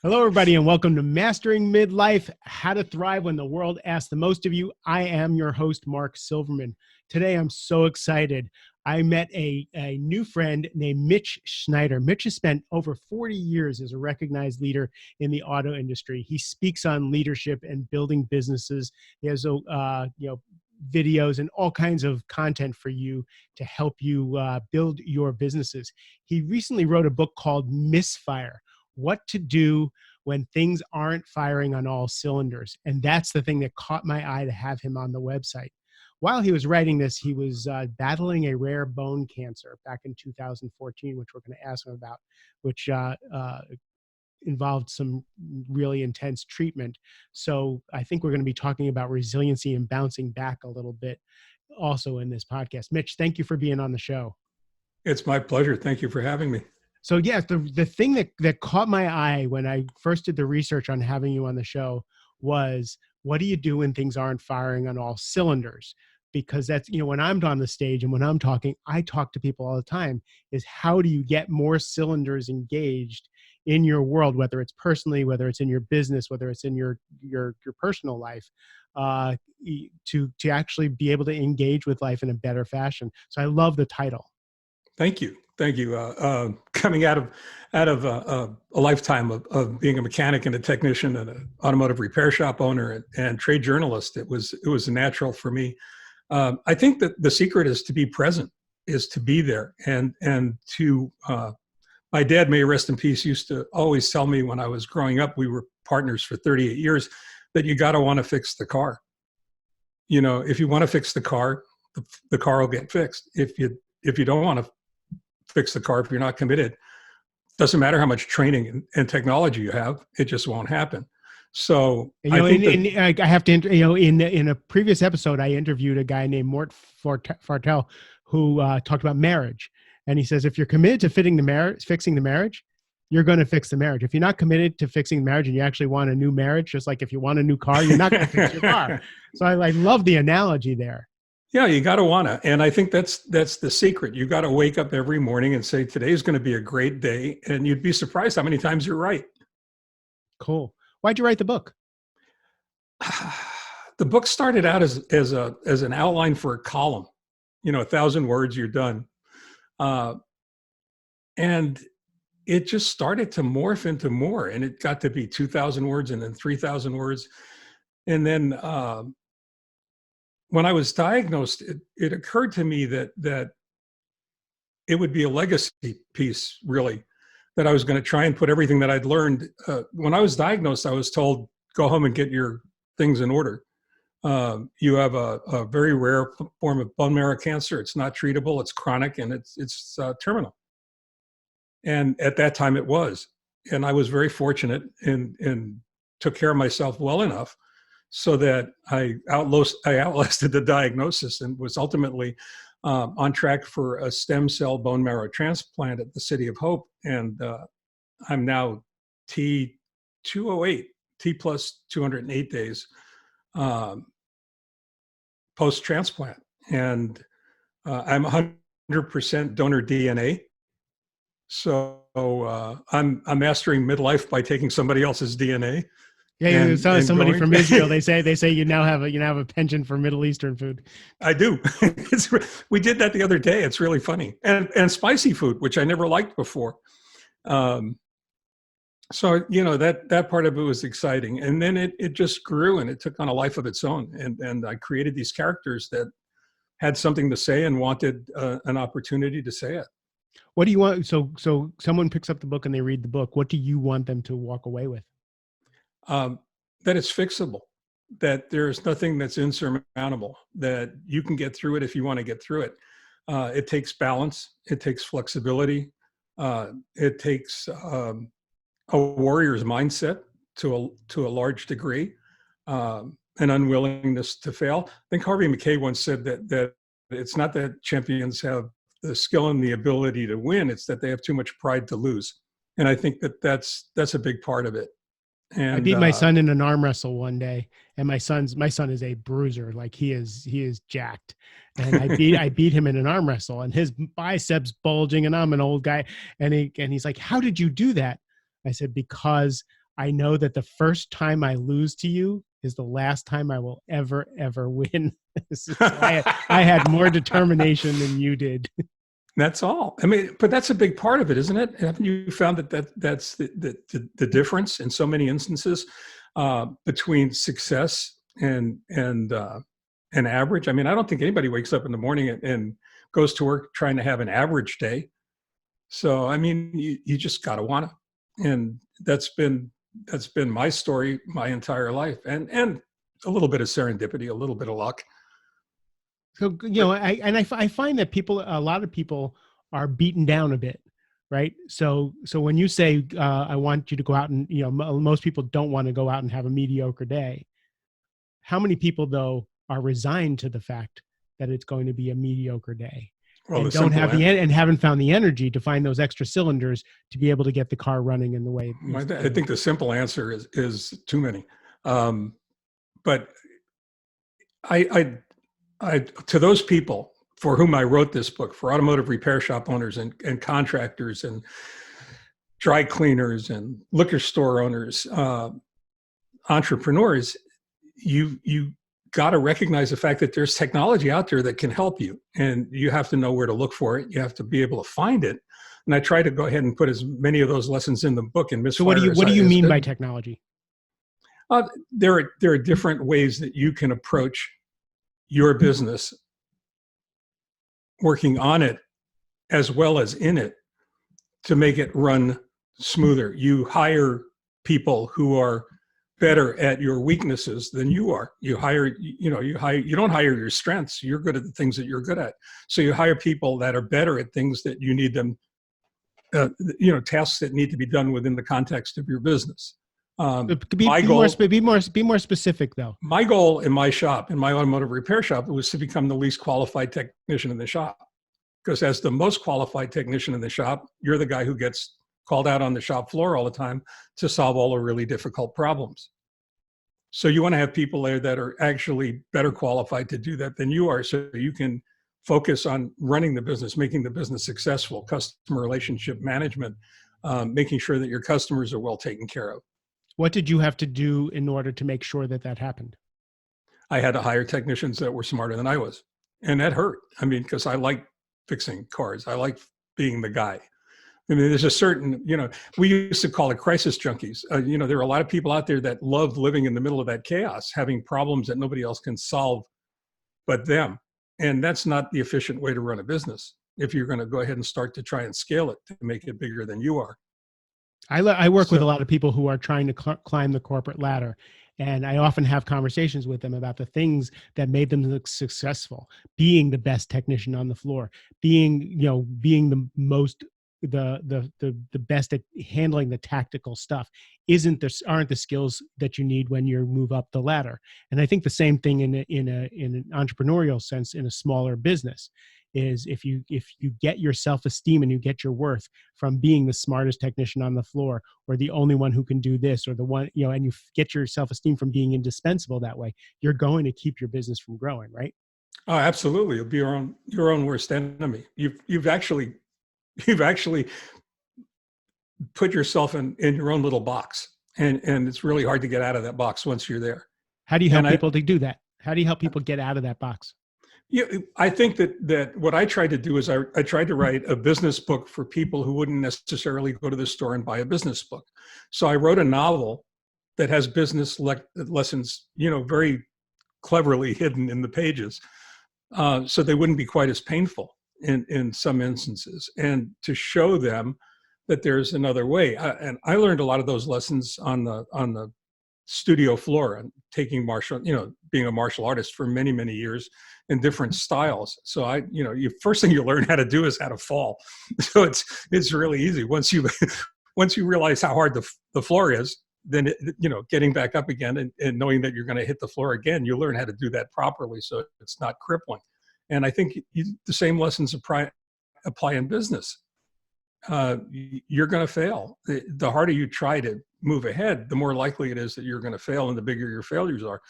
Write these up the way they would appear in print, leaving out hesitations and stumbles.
Hello, everybody, and welcome to Mastering Midlife, How to Thrive When the World Asks the Most of You. I am your host, Mark Silverman. Today, I'm so excited. I met a new friend named Mitch Schneider. Mitch has spent over 40 years as a recognized leader in the auto industry. He speaks on leadership and building businesses. He has videos and all kinds of content for you to help you build your businesses. He recently wrote a book called Misfire: What to Do When Things Aren't Firing on All Cylinders. And that's the thing that caught my eye to have him on the website. While he was writing this, he was battling a rare bone cancer back in 2014, which we're going to ask him about, which involved some really intense treatment. So I think we're going to be talking about resiliency and bouncing back a little bit also in this podcast. Mitch, thank you for being on the show. It's my pleasure. Thank you for having me. So yes, the thing that caught my eye when I first did the research on having you on the show was, what do you do when things aren't firing on all cylinders? Because that's, when I'm on the stage and when I'm talking, I talk to people all the time, is how do you get more cylinders engaged in your world, whether it's personally, whether it's in your business, whether it's in your personal life, to actually be able to engage with life in a better fashion. So I love the title. Thank you. Thank you. Coming out of a lifetime of being a mechanic and a technician and an automotive repair shop owner and trade journalist, it was natural for me. I think that the secret is to be present, is to be there, and to. My dad, may he rest in peace, used to always tell me when I was growing up, we were partners for 38 years, that you got to want to fix the car. If you want to fix the car will get fixed. If you don't want to fix the car, if you're not committed, doesn't matter how much training and technology you have, it just won't happen. So I have to, in a previous episode, I interviewed a guy named Mort Fartel who talked about marriage. And he says, if you're committed to fixing the marriage, you're going to fix the marriage. If you're not committed to fixing the marriage and you actually want a new marriage, just like if you want a new car, you're not going to fix your car. So I love the analogy there. Yeah, you got to want to. And I think that's the secret. You got to wake up every morning and say, today's going to be a great day. And you'd be surprised how many times you're right. Cool. Why'd you write the book? The book started out as an outline for a column. 1,000 words, you're done. And it just started to morph into more, and it got to be 2,000 words and then 3,000 words. And then when I was diagnosed, it occurred to me that it would be a legacy piece, really, that I was going to try and put everything that I'd learned. When I was diagnosed, I was told, go home and get your things in order. You have a very rare form of bone marrow cancer. It's not treatable. It's chronic, and it's terminal. And at that time, it was. And I was very fortunate and took care of myself well enough so that I outlasted the diagnosis and was ultimately on track for a stem cell bone marrow transplant at the City of Hope. And I'm now T208, T plus 208 days. Post-transplant, and I'm 100% donor DNA. So I'm mastering midlife by taking somebody else's DNA. Yeah, you saw somebody from Israel. They say you now have a penchant for Middle Eastern food. I do. We did that the other day. It's really funny, and spicy food, which I never liked before. So, that part of it was exciting. And then it just grew and it took on a life of its own. And I created these characters that had something to say and wanted an opportunity to say it. What do you want? So someone picks up the book and they read the book. What do you want them to walk away with? That it's fixable, that there's nothing that's insurmountable, that you can get through it if you want to get through it. It takes balance. It takes flexibility. It takes a warrior's mindset to a large degree, an unwillingness to fail. I think Harvey Mackay once said that it's not that champions have the skill and the ability to win, it's that they have too much pride to lose. And I think that's a big part of it. And I beat my son in an arm wrestle one day, and my son is a bruiser. Like he is jacked. And I beat him in an arm wrestle, and his biceps bulging, and I'm an old guy. And he's like, "How did you do that?" I said, "Because I know that the first time I lose to you is the last time I will ever, ever win. So I had more determination than you did. That's all. I mean, but that's a big part of it, isn't it? Haven't you found that's the difference in so many instances between success and average? I mean, I don't think anybody wakes up in the morning and goes to work trying to have an average day. So, I mean, you just got to want to. And that's been my story my entire life, and a little bit of serendipity, a little bit of luck. So, I find that a lot of people are beaten down a bit, right? So when you say, I want you to go out and, most people don't want to go out and have a mediocre day. How many people though are resigned to the fact that it's going to be a mediocre day? Well, and don't have and haven't found the energy to find those extra cylinders to be able to get the car running in the way. I think the simple answer is too many. But I to those people for whom I wrote this book, for automotive repair shop owners and contractors and dry cleaners and liquor store owners, entrepreneurs, you got to recognize the fact that there's technology out there that can help you, and you have to know where to look for it. You have to be able to find it. And I try to go ahead and put as many of those lessons in the book. And so what do you mean by technology? There are different ways that you can approach your business, working on it as well as in it, to make it run smoother. You hire people who are better at your weaknesses than you are. You don't hire your strengths. You're good at the things that you're good at. So you hire people that are better at things that you need them, tasks that need to be done within the context of your business. Be more specific though. My goal in my shop, in my automotive repair shop, was to become the least qualified technician in the shop. Because as the most qualified technician in the shop, you're the guy who gets called out on the shop floor all the time to solve all the really difficult problems. So you want to have people there that are actually better qualified to do that than you are, so you can focus on running the business, making the business successful, customer relationship management, making sure that your customers are well taken care of. What did you have to do in order to make sure that happened? I had to hire technicians that were smarter than I was. And that hurt. I mean, because I like fixing cars. I like being the guy. I mean, there's a certain, we used to call it crisis junkies. There are a lot of people out there that love living in the middle of that chaos, having problems that nobody else can solve but them. And that's not the efficient way to run a business if you're going to go ahead and start to try and scale it to make it bigger than you are. I work with a lot of people who are trying to climb the corporate ladder. And I often have conversations with them about the things that made them look successful, being the best technician on the floor, being the most, the best at handling the tactical stuff. Aren't the skills that you need when you move up the ladder. And I think the same thing in an entrepreneurial sense in a smaller business is if you get your self-esteem and you get your worth from being the smartest technician on the floor, or the only one who can do this, or the one, and you get your self-esteem from being indispensable that way, you're going to keep your business from growing, right? Oh, absolutely. You'll be your own worst enemy. You've actually put yourself in your own little box, and it's really hard to get out of that box once you're there. How do you help people to do that? How do you help people get out of that box? Yeah, I think that what I tried to do is I tried to write a business book for people who wouldn't necessarily go to the store and buy a business book. So I wrote a novel that has business lessons, very cleverly hidden in the pages, so they wouldn't be quite as painful in some instances, and to show them that there's another way. And I learned a lot of those lessons on the studio floor and taking being a martial artist for many, many years in different styles. So first thing you learn how to do is how to fall. So it's really easy. Once you realize how hard the floor is, then getting back up again and knowing that you're going to hit the floor again, you learn how to do that properly so it's not crippling. And I think the same lessons apply in business. You're going to fail. The harder you try to move ahead, the more likely it is that you're going to fail, and the bigger your failures are.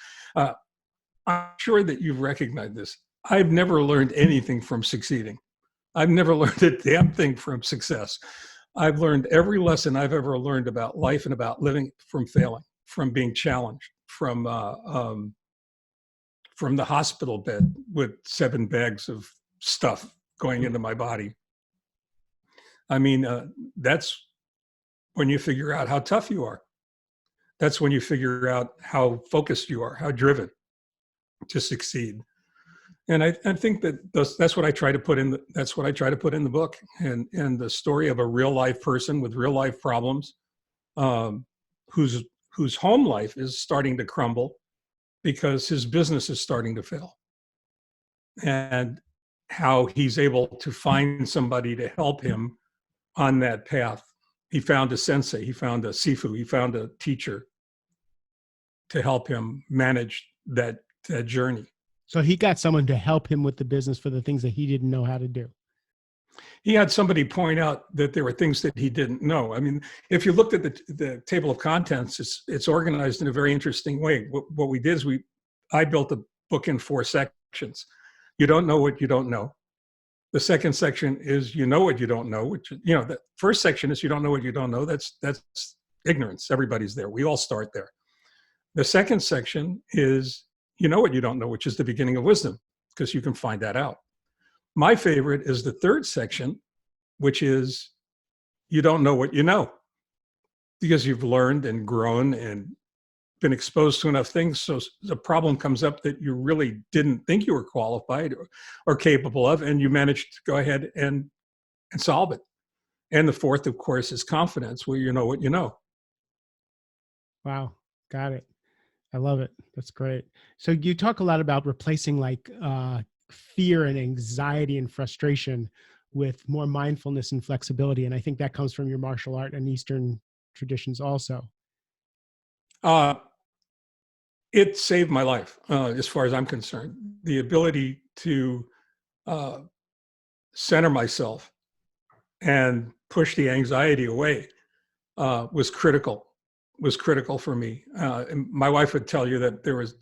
I'm sure that you've recognized this. I've never learned anything from succeeding. I've never learned a damn thing from success. I've learned every lesson I've ever learned about life and about living from failing, from being challenged, from the hospital bed with 7 bags of stuff going into my body. I mean, that's when you figure out how tough you are. That's when you figure out how focused you are, how driven to succeed. And I think that that's what I try to put in. That's what I try to put in the book, and the story of a real life person with real life problems, whose home life is starting to crumble because his business is starting to fail, and how he's able to find somebody to help him on that path. He found a sensei, he found a sifu, he found a teacher to help him manage that journey. So he got someone to help him with the business for the things that he didn't know how to do. He had somebody point out that there were things that he didn't know. I mean, if you looked at the table of contents, it's organized in a very interesting way. What we did is I built the book in 4 sections. You don't know what you don't know. The second section is you know what you don't know, which, the first section is you don't know what you don't know. That's ignorance. Everybody's there. We all start there. The second section is you know what you don't know, which is the beginning of wisdom, because you can find that out. My favorite is the third section, which is you don't know what you know, because you've learned and grown and been exposed to enough things. So the problem comes up that you really didn't think you were qualified or capable of, and you managed to go ahead and solve it. And the fourth, of course, is confidence, where you know what you know. Wow. Got it. I love it. That's great. So you talk a lot about replacing fear and anxiety and frustration with more mindfulness and flexibility. And I think that comes from your martial art and Eastern traditions also. It saved my life, as far as I'm concerned. The ability to center myself and push the anxiety away was critical for me. And my wife would tell you that there was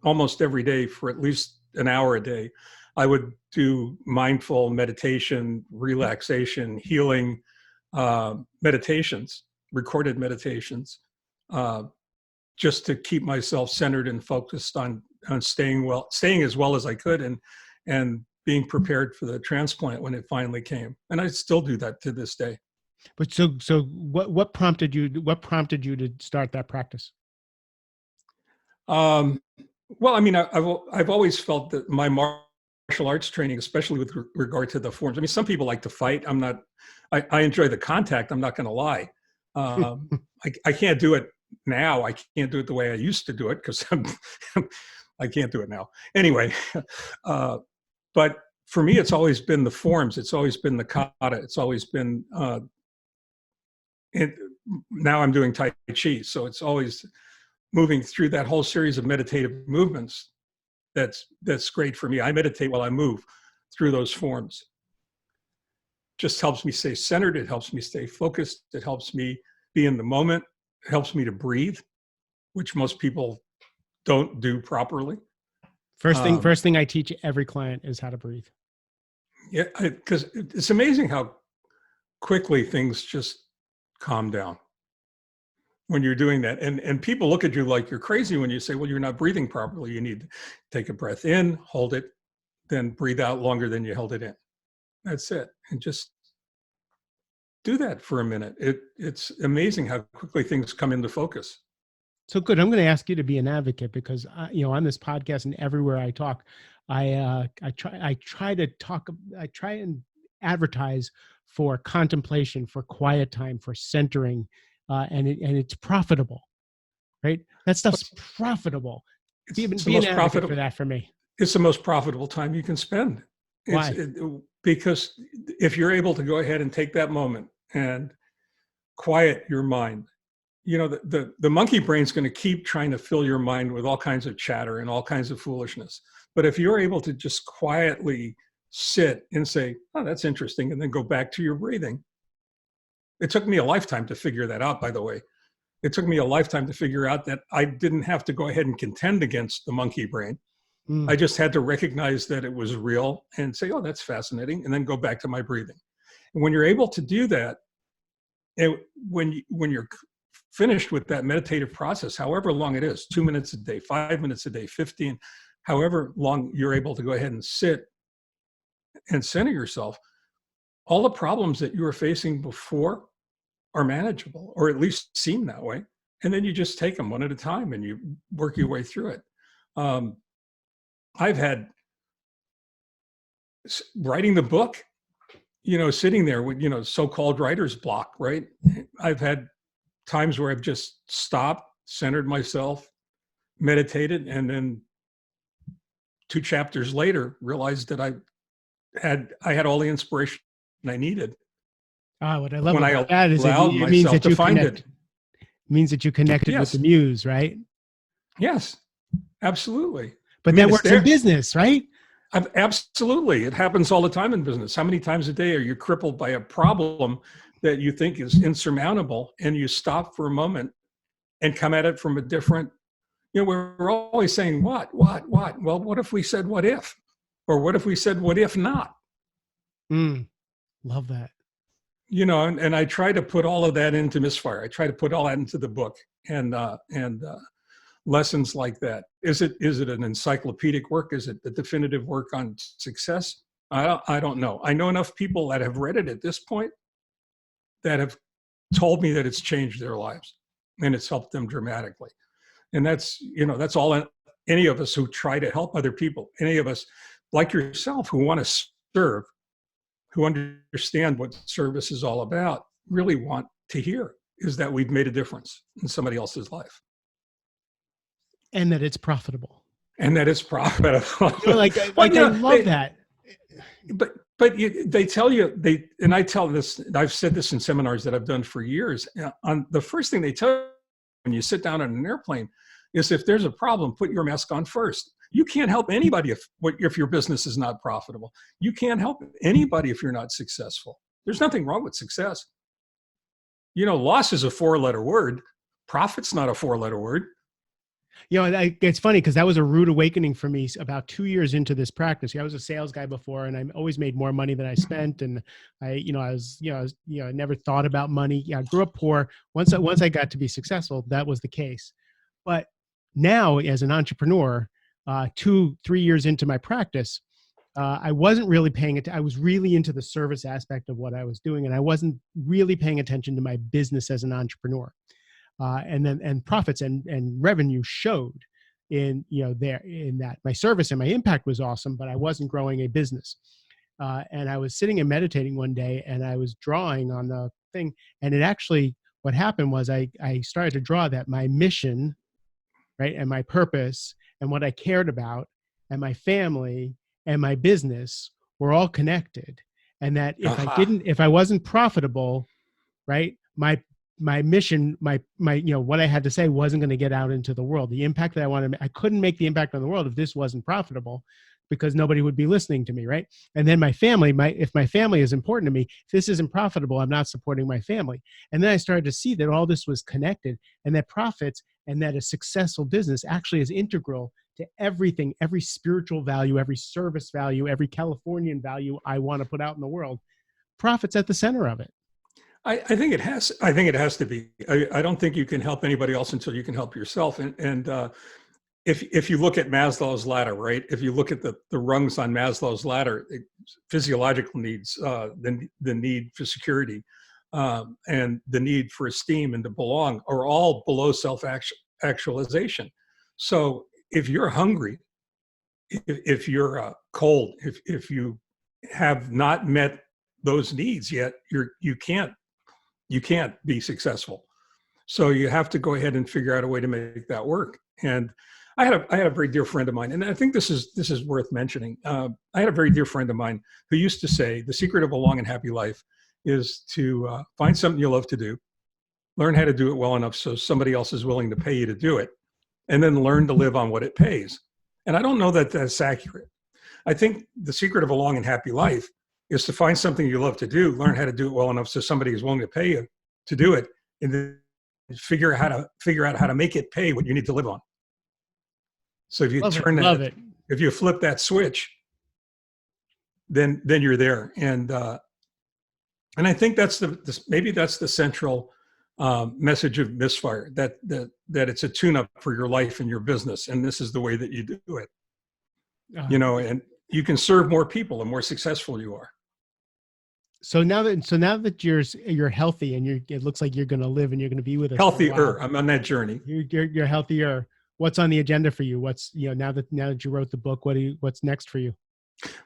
almost every day for at least an hour a day, I would do mindful meditation, relaxation, healing meditations, recorded meditations, just to keep myself centered and focused on staying as well as I could, and being prepared for the transplant when it finally came. And I still do that to this day. But so what prompted you to start that practice? Well, I mean, I've always felt that my martial arts training, especially with regard to the forms. I mean, some people like to fight. I enjoy the contact. I'm not going to lie. I can't do it now. I can't do it the way I used to do it because I can't do it now. Anyway, but for me, it's always been the forms. It's always been the kata. It's always been. Now I'm doing Tai Chi, so it's always moving through that whole series of meditative movements. That's great for me. I meditate while I move through those forms. Just helps me stay centered. It helps me stay focused. It helps me be in the moment. It helps me to breathe, which most people don't do properly. First thing I teach every client is how to breathe. Yeah, because it's amazing how quickly things just calm down when you're doing that. And people look at you like you're crazy when you say, well, you're not breathing properly. You need to take a breath in, hold it, then breathe out longer than you held it in. That's it. And just do that for a minute. It's amazing how quickly things come into focus. So good. I'm going to ask you to be an advocate because, on this podcast and everywhere I talk, I try and advertise for contemplation, for quiet time, for centering, and it's profitable, right? That stuff's profitable. Be an advocate for that for me. It's the most profitable time you can spend. Why? Because if you're able to go ahead and take that moment and quiet your mind, the monkey brain's going to keep trying to fill your mind with all kinds of chatter and all kinds of foolishness. But if you're able to just quietly sit and say, oh, that's interesting, and then go back to your breathing. It took me a lifetime to figure that out, by the way. It took me a lifetime to figure out that I didn't have to go ahead and contend against the monkey brain. I just had to recognize that it was real and say, oh, that's fascinating, and then go back to my breathing. And when you're able to do that, when you're finished with that meditative process, however long it is, 2 minutes a day, 5 minutes a day, 15, however long you're able to go ahead and sit and center yourself, all the problems that you were facing before are manageable, or at least seem that way. And then you just take them one at a time and you work your way through it. I've had writing the book, sitting there with, so-called writer's block, right? I've had times where I've just stopped, centered myself, meditated, and then 2 chapters later realized that I had all the inspiration I needed. What I love when about that is allowed it means myself that to you find connect. it. Means that you connected with Yes. the muse, right? Yes, absolutely. But I mean, that it's works there. in business, right? Absolutely. It happens all the time in business. How many times a day are you crippled by a problem that you think is insurmountable, and you stop for a moment and come at it from a different, we're always saying, what? Well, what if we said, what if? Or what if we said, what if not? Love that. And I try to put all of that into Misfire. I try to put all that into the book, and lessons like that. Is it an encyclopedic work? Is it the definitive work on success? I don't know. I know enough people that have read it at this point that have told me that it's changed their lives and it's helped them dramatically. And that's all any of us who try to help other people, any of us like yourself who want to serve, who understand what service is all about, really want to hear, is that we've made a difference in somebody else's life. And that it's profitable. And that it's profitable. I love that. But they tell you, and I tell this, I've said this in seminars that I've done for years. On the first thing they tell you when you sit down on an airplane is, if there's a problem, put your mask on first. You can't help anybody if your business is not profitable. You can't help anybody if you're not successful. There's nothing wrong with success. Loss is a 4-letter word. Profit's not a 4-letter word. It's funny because that was a rude awakening for me about 2 years into this practice. I was a sales guy before, and I always made more money than I spent. And I never thought about money. I grew up poor. Once I got to be successful, that was the case. But now, as an entrepreneur, 2-3 years into my practice, I wasn't really paying it. I was really into the service aspect of what I was doing, and I wasn't really paying attention to my business as an entrepreneur. And profits and revenue showed in that my service and my impact was awesome, but I wasn't growing a business. And I was sitting and meditating one day, and I was drawing on the thing. And what happened was I started to draw that my mission, right, and my purpose and what I cared about and my family and my business were all connected. And that if I wasn't profitable, right, my mission, my what I had to say wasn't going to get out into the world. The impact that I wanted, I couldn't make the impact on the world if this wasn't profitable, because nobody would be listening to me, right? And then my family, if my family is important to me, if this isn't profitable, I'm not supporting my family. And then I started to see that all this was connected, and that profits and that a successful business actually is integral to everything, every spiritual value, every service value, every Californian value I want to put out in the world. Profit's at the center of it. I think it has. I think it has to be. I don't think you can help anybody else until you can help yourself. And if you look at Maslow's ladder, right? If you look at the rungs on Maslow's ladder, physiological needs, the need for security, and the need for esteem and to belong are all below self-actualization. So if you're hungry, if you're cold, if you have not met those needs yet, you can't be successal. So you have to go ahead and figure out a way to make that work. And I had a very dear friend of mine, and I think this is worth mentioning. I had a very dear friend of mine who used to say, the secret of a long and happy life is to find something you love to do, learn how to do it well enough so somebody else is willing to pay you to do it, and then learn to live on what it pays. And I don't know that that's accurate. I think the secret of a long and happy life is to find something you love to do, learn how to do it well enough so somebody is willing to pay you to do it, and then figure out how to make it pay what you need to live on. So if you if you flip that switch, then you're there. And And I think that's maybe that's the central message of Misfire, that it's a tune-up for your life and your business, and this is the way that you do it. And you can serve more people the more successful you are. So now that you're healthy and it looks like you're going to live and you're going to be with us. Healthier. I'm on that journey. You're healthier. What's on the agenda for you? What's, now that you wrote the book, what's next for you?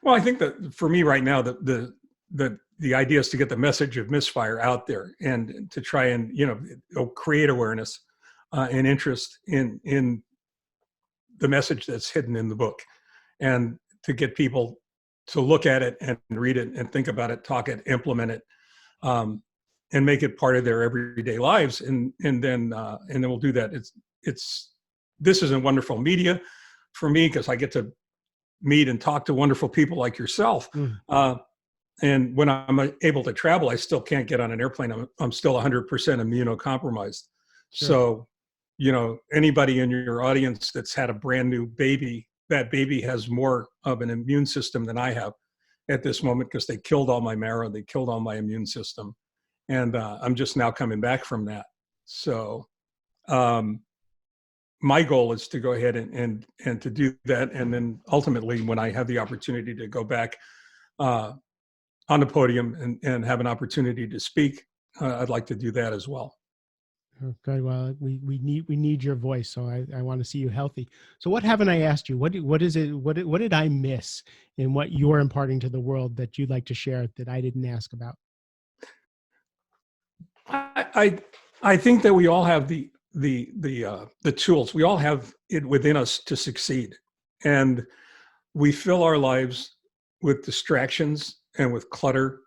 Well, I think that for me right now, the idea is to get the message of Misfire out there and to try and, create awareness and interest in the message that's hidden in the book, and to get people to look at it and read it and think about it, talk it, implement it, and make it part of their everyday lives. And then we'll do that. This is a wonderful media for me because I get to meet and talk to wonderful people like yourself. And when I'm able to travel, I still can't get on an airplane. I'm still 100% immunocompromised. Sure. So, anybody in your audience that's had a brand new baby, that baby has more of an immune system than I have at this moment because they killed all my marrow, they killed all my immune system. And I'm just now coming back from that. So my goal is to go ahead and to do that. And then ultimately, when I have the opportunity to go back on the podium and have an opportunity to speak, I'd like to do that as well. Okay, well, we need your voice, so I want to see you healthy. So what haven't I asked you? What did I miss in what you're imparting to the world that you'd like to share that I didn't ask about? I think that we all have the tools. We all have it within us to succeed, and we fill our lives with distractions and with clutter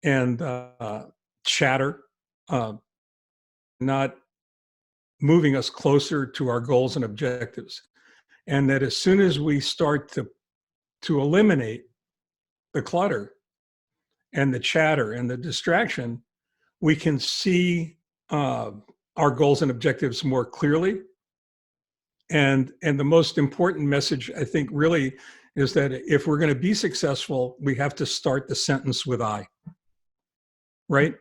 and chatter, not moving us closer to our goals and objectives. And that as soon as we start to eliminate the clutter and the chatter and the distraction, we can see our goals and objectives more clearly. And the most important message, I think, really is that if we're going to be successful, we have to start the sentence with I. Right?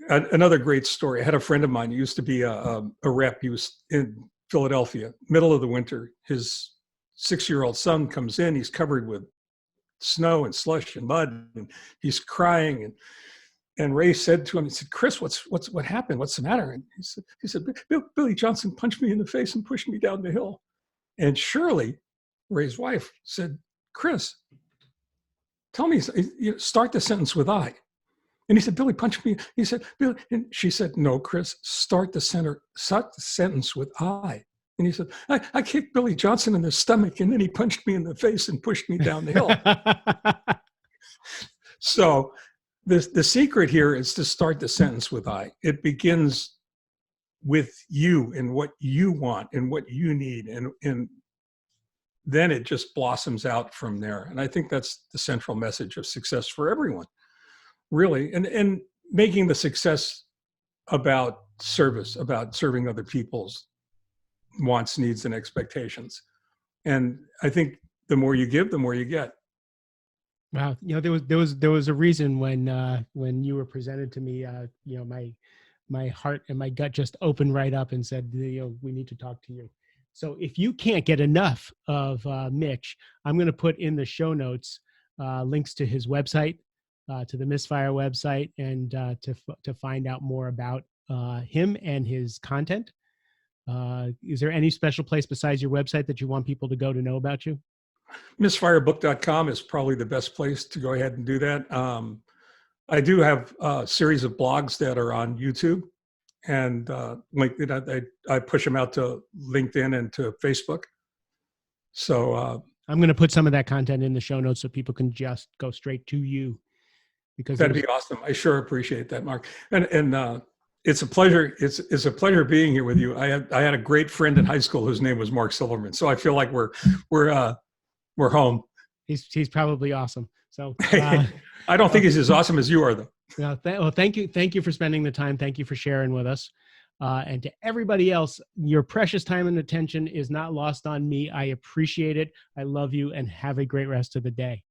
Another great story. I had a friend of mine who used to be a rep. He was in Philadelphia, middle of the winter. His 6-year-old son comes in. He's covered with snow and slush and mud, and he's crying. And Ray said to him, he said, "Chris, what happened? What's the matter?" And he said, Billy Johnson punched me in the face and pushed me down the hill." And Shirley, Ray's wife, said, "Chris, tell me, start the sentence with I." And he said, "Billy punched me." He said, "Billy," and she said, "No, Chris, start the sentence with I." And he said, I kicked Billy Johnson in the stomach, and then he punched me in the face and pushed me down the hill." So the secret here is to start the sentence with I. It begins with you and what you want and what you need. And then it just blossoms out from there. And I think that's the central message of success for everyone, really. And making the success about service, about serving other people's wants, needs, and expectations. And I think the more you give, the more you get. Wow, there was a reason when you were presented to me, my heart and my gut just opened right up and said, we need to talk to you. So if you can't get enough of Mitch, I'm going to put in the show notes links to his website, to the Misfire website, and to find out more about him and his content. Is there any special place besides your website that you want people to go to know about you? Misfirebook.com is probably the best place to go ahead and do that. I do have a series of blogs that are on YouTube, and I push them out to LinkedIn and to Facebook. So I'm going to put some of that content in the show notes so people can just go straight to you. Because that'd be awesome. I sure appreciate that, Mark. And it's a pleasure. It's a pleasure being here with you. I had a great friend in high school whose name was Mark Silverman. So I feel like we're home. He's probably awesome. So I don't think he's as awesome as you are, though. Well, thank you for spending the time. Thank you for sharing with us. And to everybody else, your precious time and attention is not lost on me. I appreciate it. I love you, and have a great rest of the day.